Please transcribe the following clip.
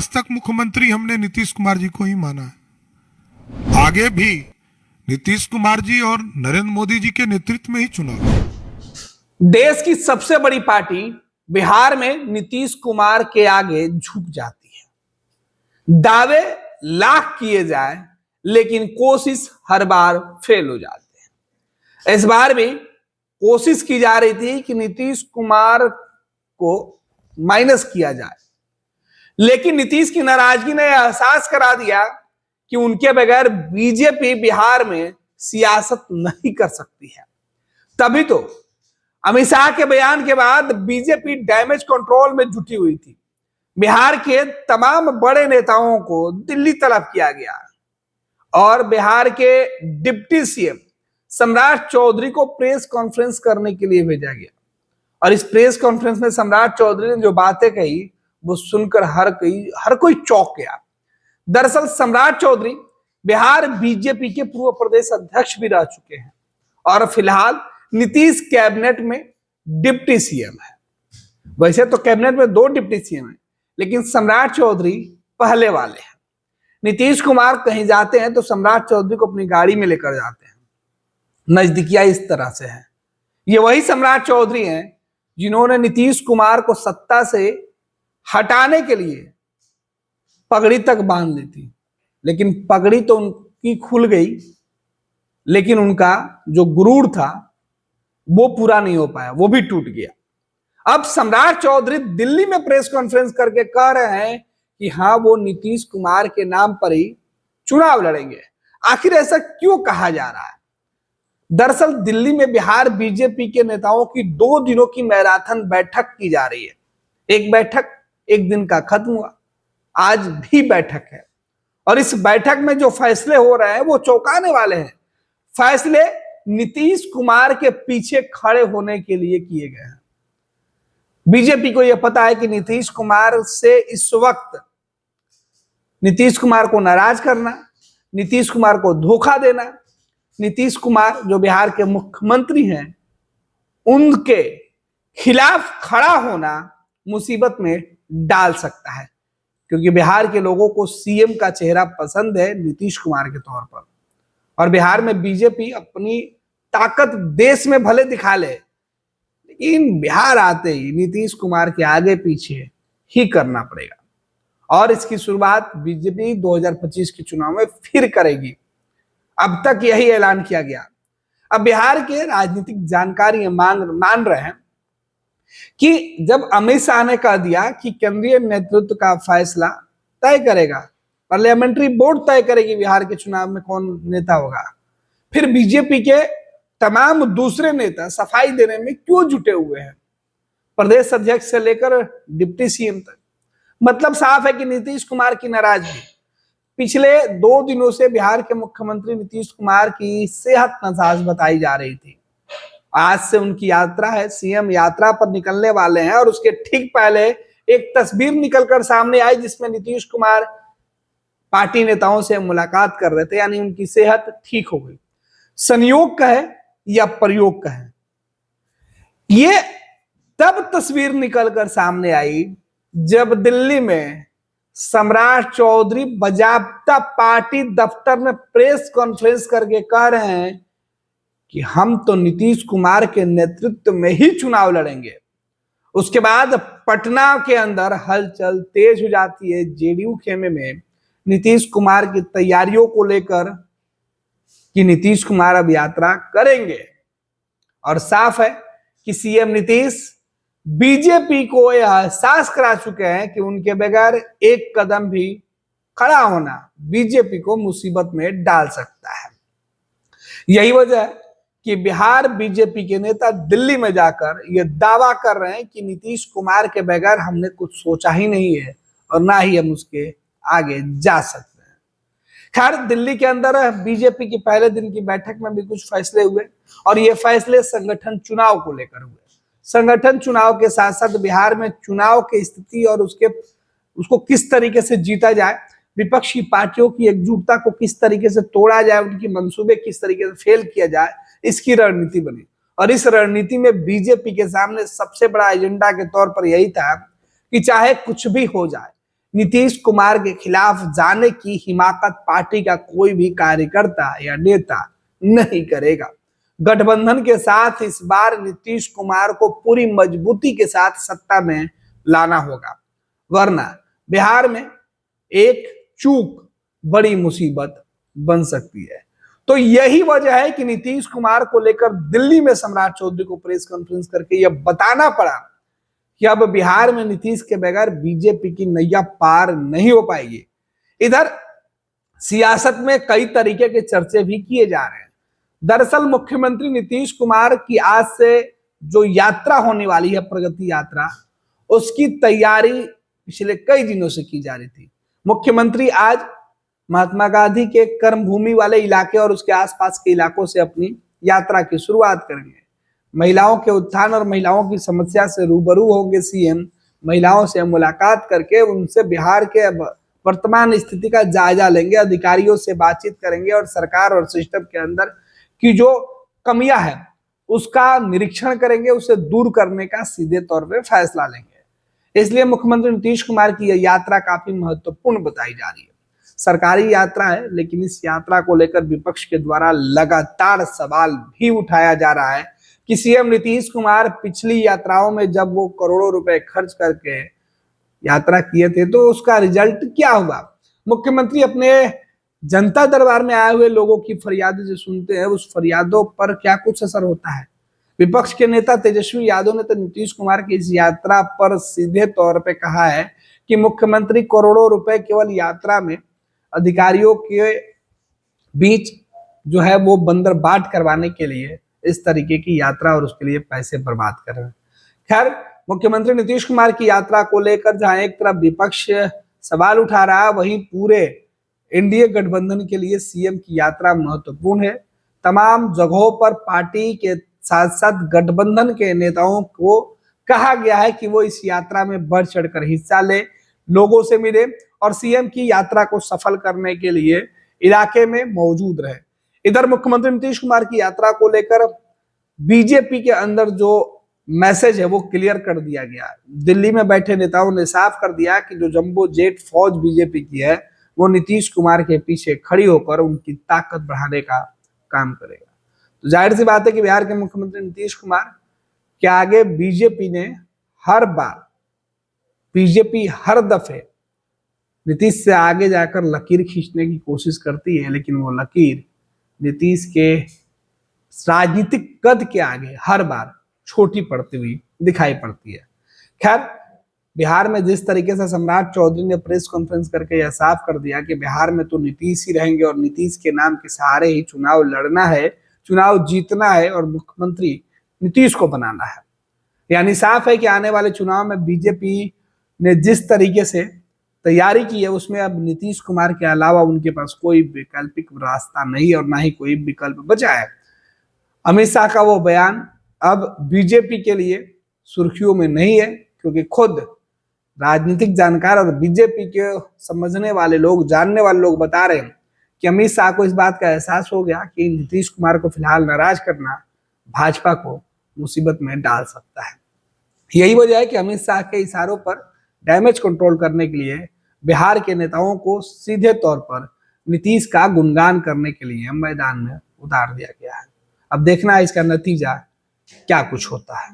आज तक मुख्यमंत्री हमने नीतीश कुमार जी को ही माना है, आगे भी नीतीश कुमार जी और नरेंद्र मोदी जी के नेतृत्व में ही चुनाव। देश की सबसे बड़ी पार्टी बिहार में नीतीश कुमार के आगे झुक जाती है। दावे लाख किए जाए लेकिन कोशिश हर बार फेल हो जाते हैं। इस बार भी कोशिश की जा रही थी कि नीतीश कुमार को माइनस किया जाए, लेकिन नीतीश की नाराजगी ने एहसास करा दिया कि उनके बगैर बीजेपी बिहार में सियासत नहीं कर सकती है। तभी तो अमित शाह के बयान के बाद बीजेपी डैमेज कंट्रोल में जुटी हुई थी। बिहार के तमाम बड़े नेताओं को दिल्ली तलब किया गया और बिहार के डिप्टी सीएम सम्राट चौधरी को प्रेस कॉन्फ्रेंस करने के लिए भेजा गया। और इस प्रेस कॉन्फ्रेंस में सम्राट चौधरी ने जो बातें कही वो सुनकर हर कोई चौंक गया। दरअसल सम्राट चौधरी बिहार बीजेपी के पूर्व प्रदेश अध्यक्ष भी रह चुके हैं और फिलहाल नीतीश कैबिनेट में डिप्टी सीएम है। वैसे तो कैबिनेट में 2 डिप्टी सीएम है, लेकिन सम्राट चौधरी पहले वाले हैं। नीतीश कुमार कहीं जाते हैं तो सम्राट चौधरी को अपनी गाड़ी में लेकर जाते हैं। नजदीकियां इस तरह से है। ये वही सम्राट चौधरी हैं जिन्होंने नीतीश कुमार को सत्ता से हटाने के लिए पगड़ी तक बांध ली थी, लेकिन पगड़ी तो उनकी खुल गई, लेकिन उनका जो गुरूर था वो पूरा नहीं हो पाया, वो भी टूट गया। अब सम्राट चौधरी दिल्ली में प्रेस कॉन्फ्रेंस करके कह रहे हैं कि हाँ, वो नीतीश कुमार के नाम पर ही चुनाव लड़ेंगे। आखिर ऐसा क्यों कहा जा रहा है? दरअसल दिल्ली में बिहार बीजेपी के नेताओं की 2 दिनों की मैराथन बैठक की जा रही है। एक बैठक 1 दिन का खत्म हुआ, आज भी बैठक है और इस बैठक में जो फैसले हो रहे हैं वो चौंकाने वाले हैं। फैसले नीतीश कुमार के पीछे खड़े होने के लिए किए गए हैं। बीजेपी को यह पता है कि नीतीश कुमार से इस वक्त नीतीश कुमार को नाराज करना, नीतीश कुमार को धोखा देना, नीतीश कुमार जो बिहार के मुख्यमंत्री हैं उनके खिलाफ खड़ा होना मुसीबत में डाल सकता है, क्योंकि बिहार के लोगों को सीएम का चेहरा पसंद है नीतीश कुमार के तौर पर। और बिहार में बीजेपी अपनी ताकत देश में भले दिखा ले, लेकिन बिहार आते ही नीतीश कुमार के आगे पीछे ही करना पड़ेगा और इसकी शुरुआत बीजेपी 2025 के चुनाव में फिर करेगी। अब तक यही ऐलान किया गया। अब बिहार के राजनीतिक जानकारी मान रहे हैं कि जब अमित शाह ने कह दिया कि केंद्रीय नेतृत्व का फैसला तय करेगा, पार्लियामेंट्री बोर्ड तय करेगी बिहार के चुनाव में कौन नेता होगा, फिर बीजेपी के तमाम दूसरे नेता सफाई देने में क्यों जुटे हुए हैं, प्रदेश अध्यक्ष से लेकर डिप्टी सीएम तक। मतलब साफ है कि नीतीश कुमार की नाराजगी। पिछले 2 दिनों से बिहार के मुख्यमंत्री नीतीश कुमार की सेहत नासाज बताई जा रही थी। आज से उनकी यात्रा है, सीएम यात्रा पर निकलने वाले हैं और उसके ठीक पहले एक तस्वीर निकलकर सामने आई जिसमें नीतीश कुमार पार्टी नेताओं से मुलाकात कर रहे थे, यानी उनकी सेहत ठीक हो गई। संयोग कहे या प्रयोग कहे, ये तब तस्वीर निकलकर सामने आई जब दिल्ली में सम्राट चौधरी बजाबता पार्टी दफ्तर में प्रेस कॉन्फ्रेंस करके कह रहे हैं कि हम तो नीतीश कुमार के नेतृत्व में ही चुनाव लड़ेंगे। उसके बाद पटना के अंदर हलचल तेज हो जाती है जेडीयू खेमे में नीतीश कुमार की तैयारियों को लेकर कि नीतीश कुमार अब यात्रा करेंगे। और साफ है कि सीएम नीतीश बीजेपी को यह एहसास करा चुके हैं कि उनके बगैर एक कदम भी खड़ा होना बीजेपी को मुसीबत में डाल सकता है। यही वजह है कि बिहार बीजेपी के नेता दिल्ली में जाकर यह दावा कर रहे हैं कि नीतीश कुमार के बगैर हमने कुछ सोचा ही नहीं है और ना ही हम उसके आगे जा सकते हैं। खैर, दिल्ली के अंदर बीजेपी की पहले दिन की बैठक में भी कुछ फैसले हुए और ये फैसले संगठन चुनाव को लेकर हुए। संगठन चुनाव के साथ साथ बिहार में चुनाव की स्थिति और उसको किस तरीके से जीता जाए, विपक्षी पार्टियों की एकजुटता को किस तरीके से तोड़ा जाए, उनकी मंसूबे किस तरीके से फेल किया जाए, इसकी रणनीति बनी। और इस रणनीति में बीजेपी के सामने सबसे बड़ा एजेंडा के तौर पर यही था कि चाहे कुछ भी हो जाए, नीतीश कुमार के खिलाफ जाने की हिमाकत पार्टी का कोई भी कार्यकर्ता या नेता नहीं करेगा। गठबंधन के साथ इस बार नीतीश कुमार को पूरी मजबूती के साथ सत्ता में लाना होगा, वरना बिहार में एक चूक बड़ी मुसीबत बन सकती है। तो यही वजह है कि नीतीश कुमार को लेकर दिल्ली में सम्राट चौधरी को प्रेस कॉन्फ्रेंस करके यह बताना पड़ा कि अब बिहार में नीतीश के बगैर बीजेपी की नैया पार नहीं हो पाएगी। इधर सियासत में कई तरीके के चर्चे भी किए जा रहे हैं। दरअसल मुख्यमंत्री नीतीश कुमार की आज से जो यात्रा होने वाली है, प्रगति यात्रा, उसकी तैयारी पिछले कई दिनों से की जा रही थी। मुख्यमंत्री आज महात्मा गांधी के कर्मभूमि वाले इलाके और उसके आसपास के इलाकों से अपनी यात्रा की शुरुआत करेंगे। महिलाओं के उत्थान और महिलाओं की समस्या से रूबरू होंगे सीएम। महिलाओं से मुलाकात करके उनसे बिहार के वर्तमान स्थिति का जायजा लेंगे, अधिकारियों से बातचीत करेंगे और सरकार और सिस्टम के अंदर की जो कमियां हैं उसका निरीक्षण करेंगे, उसे दूर करने का सीधे तौर पे फैसला लेंगे। इसलिए मुख्यमंत्री नीतीश कुमार की यह यात्रा काफी महत्वपूर्ण बताई जा रही है। सरकारी यात्रा है, लेकिन इस यात्रा को लेकर विपक्ष के द्वारा लगातार सवाल भी उठाया जा रहा है कि सीएम नीतीश कुमार पिछली यात्राओं में जब वो करोड़ों रुपए खर्च करके यात्रा किए थे तो उसका रिजल्ट क्या हुआ। मुख्यमंत्री अपने जनता दरबार में आए हुए लोगों की फरियादें जो सुनते हैं, उस फरियादों पर क्या कुछ असर होता है। विपक्ष के नेता तेजस्वी यादव ने तो नीतीश कुमार की इस यात्रा पर सीधे तौर पे कहा है कि मुख्यमंत्री करोड़ों रुपए केवल यात्रा में अधिकारियों के बीच जो है वो बंदर बाट करवाने के लिए इस तरीके की यात्रा और उसके लिए पैसे बर्बाद कर रहे हैं। खैर, मुख्यमंत्री नीतीश कुमार की यात्रा को लेकर जहां एक तरफ विपक्ष सवाल उठा रहा है, वहीं पूरे एनडीए गठबंधन के लिए सीएम की यात्रा महत्वपूर्ण है। तमाम जगहों पर पार्टी के साथ साथ गठबंधन के नेताओं को कहा गया है कि वो इस यात्रा में बढ़ चढ़कर हिस्सा ले, लोगों से मिले और सीएम की यात्रा को सफल करने के लिए इलाके में मौजूद रहे। इधर मुख्यमंत्री नीतीश कुमार की यात्रा को लेकर बीजेपी के अंदर जो मैसेज है वो क्लियर कर दिया गया। दिल्ली में बैठे नेताओं ने साफ कर दिया कि जो जंबो जेट फौज बीजेपी की है वो नीतीश कुमार के पीछे खड़ी होकर उनकी ताकत बढ़ाने का काम करेगा। तो जाहिर सी बात है कि बिहार के मुख्यमंत्री नीतीश कुमार के आगे बीजेपी हर दफे नीतीश से आगे जाकर लकीर खींचने की कोशिश करती है, लेकिन वो लकीर नीतीश के राजनीतिक कद के आगे हर बार छोटी पड़ती हुई दिखाई पड़ती है। खैर, बिहार में जिस तरीके से सम्राट चौधरी ने प्रेस कॉन्फ्रेंस करके यह साफ कर दिया कि बिहार में तो नीतीश ही रहेंगे और नीतीश के नाम के सहारे ही चुनाव लड़ना है, चुनाव जीतना है और मुख्यमंत्री नीतीश को बनाना है, यानी साफ है कि आने वाले चुनाव में बीजेपी ने जिस तरीके से तैयारी की है उसमें अब नीतीश कुमार के अलावा उनके पास कोई वैकल्पिक रास्ता नहीं और ना ही कोई विकल्प बचा है। अमित शाह का वो बयान अब बीजेपी के लिए सुर्खियों में नहीं है, क्योंकि खुद राजनीतिक जानकार और बीजेपी के समझने वाले लोग, जानने वाले लोग बता रहे हैं कि अमित शाह को इस बात का एहसास हो गया कि नीतीश कुमार को फिलहाल नाराज करना भाजपा को मुसीबत में डाल सकता है। यही वजह है कि अमित शाह के इशारों पर डैमेज कंट्रोल करने के लिए बिहार के नेताओं को सीधे तौर पर नीतीश का गुणगान करने के लिए मैदान में उतार दिया गया है। अब देखना है इसका नतीजा क्या कुछ होता है।